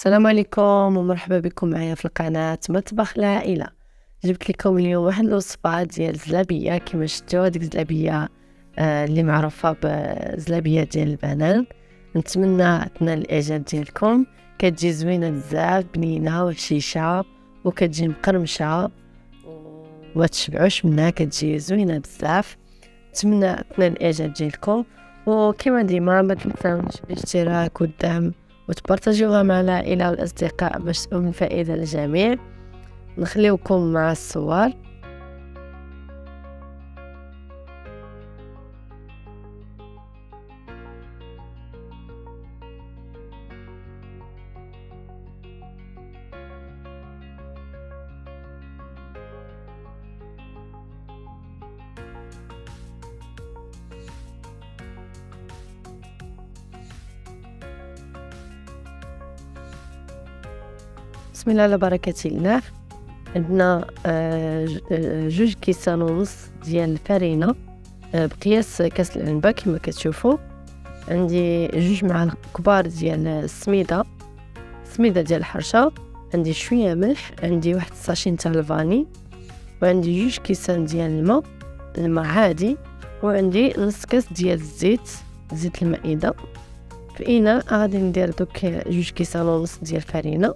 السلام عليكم ومرحبا بكم معايا في القناة مطبخ العائلة. جبت لكم اليوم واحد الوصفة ديال الزلابية. كما شفتوا هذيك الزلابية اللي معروفة بزلابية ديال البنان. نتمنى تنال الاعجاب ديالكم. كتجي زوينة بزاف، بنينة وهشيشة وكتجي مقرمشة وتشبعوش منها، كتجي زوينة بزاف. نتمنى تنال الاعجاب ديالكم، وكما ديما ما تنساوش الاشتراك والدعم وتبارطاجيوها مع العائلة والأصدقاء باش تكون من فائدة للجميع. نخليوكم مع الصور. بسم الله على بركة الله. عندنا جوج كيسان ونص ديال الفرينة بقياس كاس العنبة كما كتشوفوا. عندي جوج معالق كبار ديال السميدة ديال الحرشة، عندي شويه ملح، عندي واحد الساشين تاع الفاني، وعندي جوج كيسان ديال الماء عادي، وعندي نص كاس ديال زيت المائدة. في اناء غادي ندير دوك جوج كيسان ونص ديال الفرينة،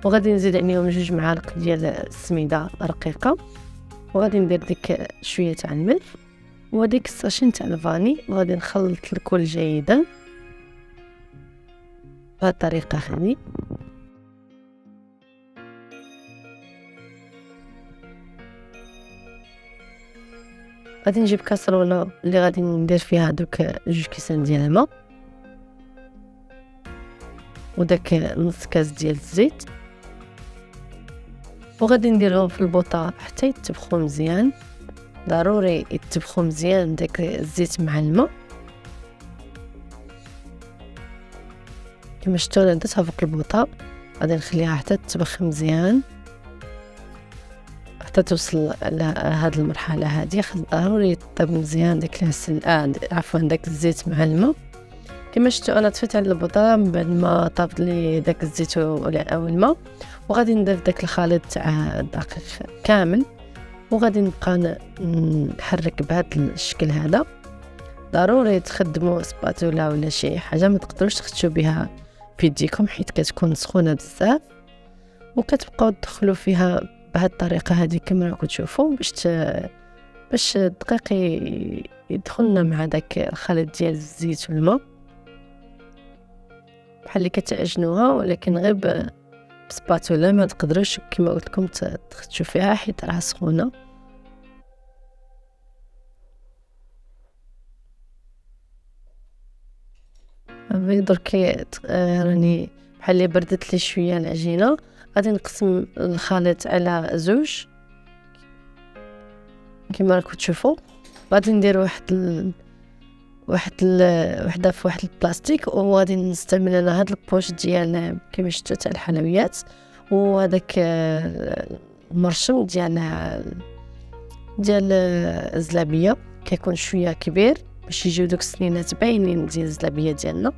وغادي نزيد عليهم جوج معالق ديال السميده رقيقه، وغادي ندير ديك شويه تاع الملح وديك الساشين تاع الفاني، وغادي نخلط الكل جيدا بهذه الطريقه هذه. غادي نجيب كاسرونه اللي غادي ندير فيها دوك جوج كيسان ديال الماء وداك نص كاس ديال الزيت، وغادي نديرهم في البوطه حتى يتبخوا مزيان. ضروري يتبخوا مزيان داك الزيت مع الماء. كما شفتوا انا درتها فوق البوطه، غادي نخليها حتى تطبخ مزيان حتى توصل لهاد المرحله هذه. ضروري يطيب مزيان داك العسل عفوا داك الزيت مع الماء. كما شفتوا انا طفيت على البوطه من بعد ما طابت لي داك الزيت او الماء، وغادي ندير داك الخليط تاع الدقيق كامل، وغادي نبقى نحرك بهذا الشكل هذا. ضروري تخدموا سباتولا ولا شي حاجه، ما تقدروش تخدشوا بها في يديكم حيت كتكون سخونه بزاف، وكتبقاو تدخلوا فيها بهذه الطريقه هذه كما راكم تشوفوا باش الدقيق يدخلنا مع داك الخليط ديال الزيت والماء بحال اللي كتعجنوها، ولكن غير بسباتولا ما تقدروش كما قلت لكم تخدشوا فيها حيت راها سخونه. درك راني بحال اللي بردت لي شويه العجينه. غادي نقسم الخليط على زوج كما راكم تشوفوا. غادي ندير وحده في واحد البلاستيك، وغادي نستعمل انا هاد البوش ديال كما شفتوا تاع الحلويات، وهذاك المرشم ديال الزلابيه كيكون شويه كبير باش يجيو دوك السنينات باينين ديال الزلابيه ديالنا.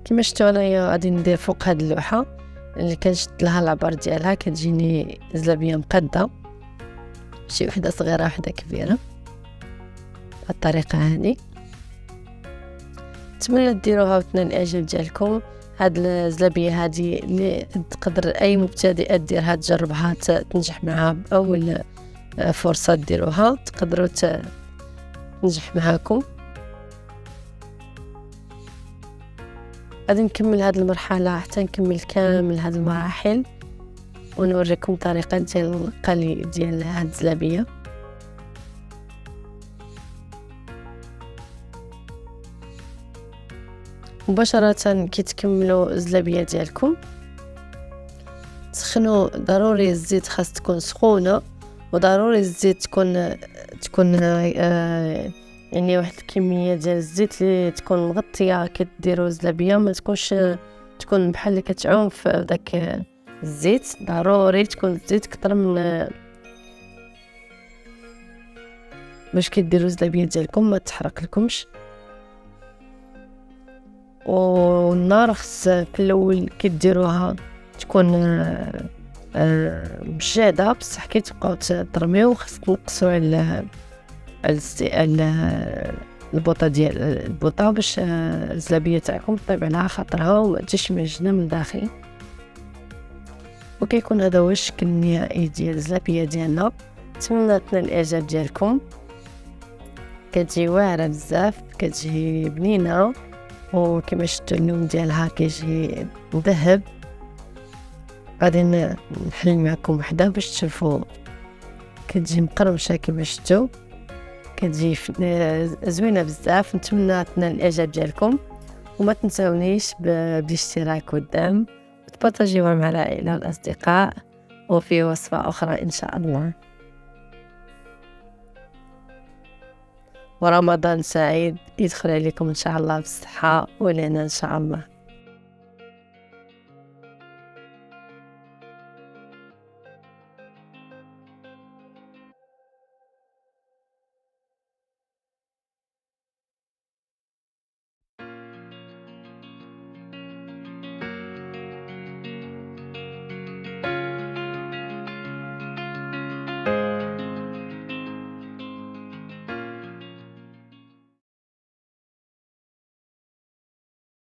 كما شفتوا انايا غادي ندير فوق هاد اللوحه اللي كنشد لها العبار ديالها، كتجيني زلابيه مقاده، شي وحده صغيره وحده كبيره بالطريقه هذه. نتمنى ديروها وتنال الاعجاب ديالكم. هاد الزلابيه هذه اللي تقدر اي مبتدئه ديرها تجربها تنجح معها باول فرصه ديروها، تقدروا تنجح معاكم. غادي نكمل هاد المرحله حتى نكمل كامل هاد المراحل ونوريكم طريقه ديال القلي ديال هاد الزلابيه. مباشره كي تكملوا الزلابيه ديالكم تسخنوا. ضروري الزيت خاص تكون سخونه، وضروري الزيت تكون يعني واحد الكميه ديال الزيت اللي تكون مغطيه كديروا الزلابيه، ما تكون بحال اللي كتعوم في داك الزيت. ضروري تكون الزيت كتر من باش كديروا الزلابية ديالكم ما تحرق لكمش. والنار خص في الاول كديروها تكون مشاده، بصح كي تبقاو ترميو خص تنقصوا على البوطه ديال البوطه باش الزلابيه تاعكم طيب على خاطرها وما تجيش معجنه من الداخل. وكيكون هذا هو الشكل النهائي ديال الزلابيه ديالنا. نتمنى تنال الاعجاب ديالكم، كتجي واعره بزاف، كتجي بنينه، وكما شفتوا اللون ديالها كيجي مذهب. غادي نحل معكم وحده باش تشوفوا، كتجي مقرمشه كما شفتوا، كتجي زوينه بزاف. نتمنى تنال الاعجاب ديالكم، وما تنساونيش بالاشتراك والدعم، وتبارطاجيوها مع العائله والاصدقاء، وفي وصفه اخرى ان شاء الله. ورمضان سعيد يدخل عليكم ان شاء الله بالصحه والهنا ان شاء الله.